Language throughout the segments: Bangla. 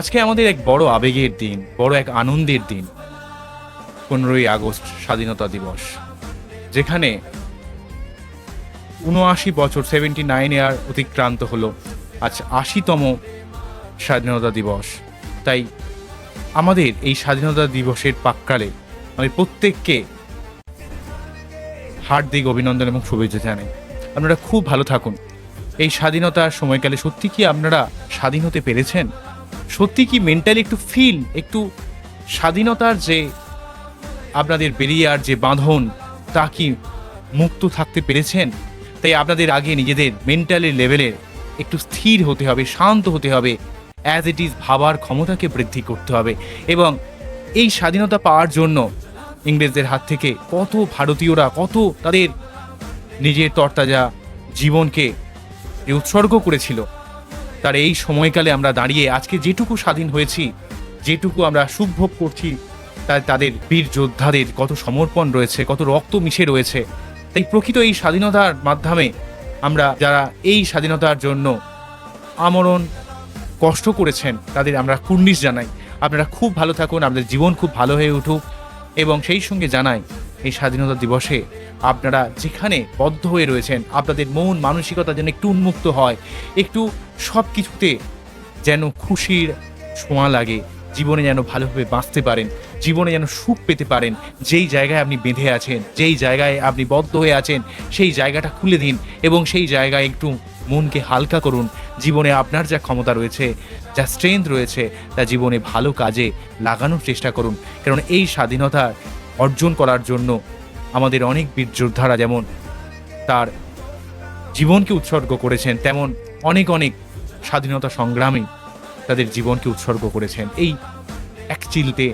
আজকে আমাদের এক বড় আবেগের দিন, বড় এক আনন্দের দিন। 15ই আগস্ট স্বাধীনতা দিবস। যেখানে ৭৯ বছর 79 ইয়ার অতিক্রান্ত হলো। আজ ৮০তম স্বাধীনতা দিবস। তাই আমাদের এই স্বাধীনতা দিবসের প্রাক্কালে আমি প্রত্যেককে হার্দিক অভিনন্দন এবং শুভেচ্ছা জানাই। আপনারা খুব ভালো থাকুন। এই স্বাধীনতার সময়কালে সত্যি কি আপনারা স্বাধীন হতে পেরেছেন? সত্যি কি মেন্টালি একটু স্বাধীনতার যে আপনাদের বেরিয়ার যে বাঁধন, তা কি মুক্ত থাকতে পেরেছেন? তাই আপনাদের আগে নিজেদের মেন্টালি লেভেলে একটু স্থির হতে হবে, শান্ত হতে হবে, অ্যাজ ইট ইজ ভাবার ক্ষমতাকে বৃদ্ধি করতে হবে। এবং এই স্বাধীনতা পাওয়ার জন্য ইংরেজদের হাত থেকে কত ভারতীয়রা কত তাদের নিজের তরতাজা জীবনকে যে উৎসর্গ করেছিল, তার এই সময়কালে আমরা দাঁড়িয়ে আজকে যেটুকু স্বাধীন হয়েছি, যেটুকু আমরা সুখ ভোগ করছি, তাদের বীর যোদ্ধাদের কত সমর্পণ রয়েছে, কত রক্ত মিশে রয়েছে। তাই প্রকৃত এই স্বাধীনতার মাধ্যমে আমরা যারা এই স্বাধীনতার জন্য আমরণ কষ্ট করেছেন, তাদের আমরা কুর্নিশ জানাই। আপনারা খুব ভালো থাকুন, আপনাদের জীবন খুব ভালো হয়ে উঠুক। এবং সেই সঙ্গে জানাই, এই স্বাধীনতা দিবসে আপনারা যেখানে বদ্ধ হয়ে রয়েছেন, আপনাদের মন মানসিকতা যেন একটু উন্মুক্ত হয়, একটু সব কিছুতে যেন খুশির ছোঁয়া লাগে, জীবনে যেন ভালোভাবে বাঁচতে পারেন, জীবনে যেন সুখ পেতে পারেন। যেই জায়গায় আপনি বেঁধে আছেন, যেই জায়গায় আপনি বদ্ধ হয়ে আছেন, সেই জায়গাটা খুলে দিন এবং সেই জায়গায় একটু মনকে হালকা করুন। জীবনে আপনার যা ক্ষমতা রয়েছে, যা স্ট্রেংথ রয়েছে, তা জীবনে ভালো কাজে লাগানোর চেষ্টা করুন। কারণ এই স্বাধীনতা অর্জন করার জন্য আমাদের অনেক বীর যোদ্ধারা যেমন তার জীবনকে উৎসর্গ করেছেন, তেমন অনেক স্বাধীনতা সংগ্রামী তাদের জীবনকে উৎসর্গ করেছেন এই এক চিলতে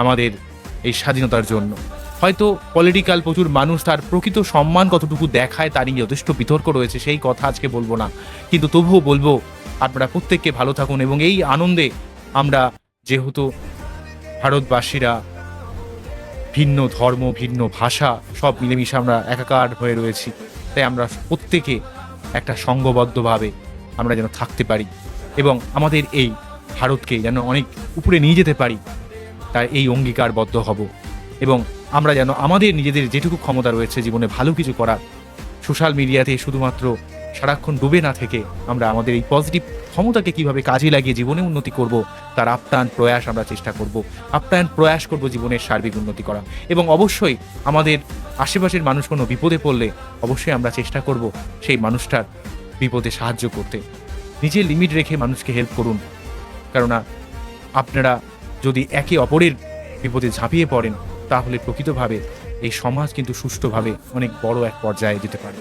আমাদের এই স্বাধীনতার জন্য। হয়তো পলিটিক্যাল প্রচুর মানুষ তার প্রকৃত সম্মান কতটুকু দেখায় তারই যথেষ্ট বিতর্ক রয়েছে, সেই কথা আজকে বলবো না। কিন্তু তবুও বলবো, আপনারা প্রত্যেককে ভালো থাকুন এবং এই আনন্দে আমরা, যেহেতু ভারতবাসীরা ভিন্ন ধর্ম, ভিন্ন ভাষা সব মিলেমিশে আমরা একাকার হয়ে রয়েছি, তাই আমরা প্রত্যেকে একটা সংঘবদ্ধভাবে আমরা যেন থাকতে পারি এবং আমাদের এই ভারতকে যেন অনেক উপরে নিয়ে যেতে পারি, তার এই অঙ্গীকারবদ্ধ হব। এবং আমরা যেন আমাদের নিজেদের যেটুকু ক্ষমতা রয়েছে জীবনে ভালো কিছু করার, সোশ্যাল মিডিয়াতে শুধুমাত্র সারাক্ষণ ডুবে না থেকে আমরা আমাদের এই পজিটিভ ক্ষমতাকে কিভাবে কাজে লাগিয়ে জীবনে উন্নতি করব, তার আপ্রাণ প্রয়াস আমরা চেষ্টা করব। আপ্রাণ প্রয়াস করব জীবনের সার্বিক উন্নতি করা। এবং অবশ্যই আমাদের আশেপাশের মানুষ কোনো বিপদে পড়লে অবশ্যই আমরা চেষ্টা করব সেই মানুষটার বিপদে সাহায্য করতে। নিজের লিমিট রেখে মানুষকে হেল্প করুন, কেননা আপনারা যদি একে অপরের বিপদে ঝাঁপিয়ে পড়েন, তাহলে প্রকৃতভাবে এই সমাজ কিন্তু সুষ্ঠুভাবে অনেক বড় এক পর্যায়ে যেতে পারে।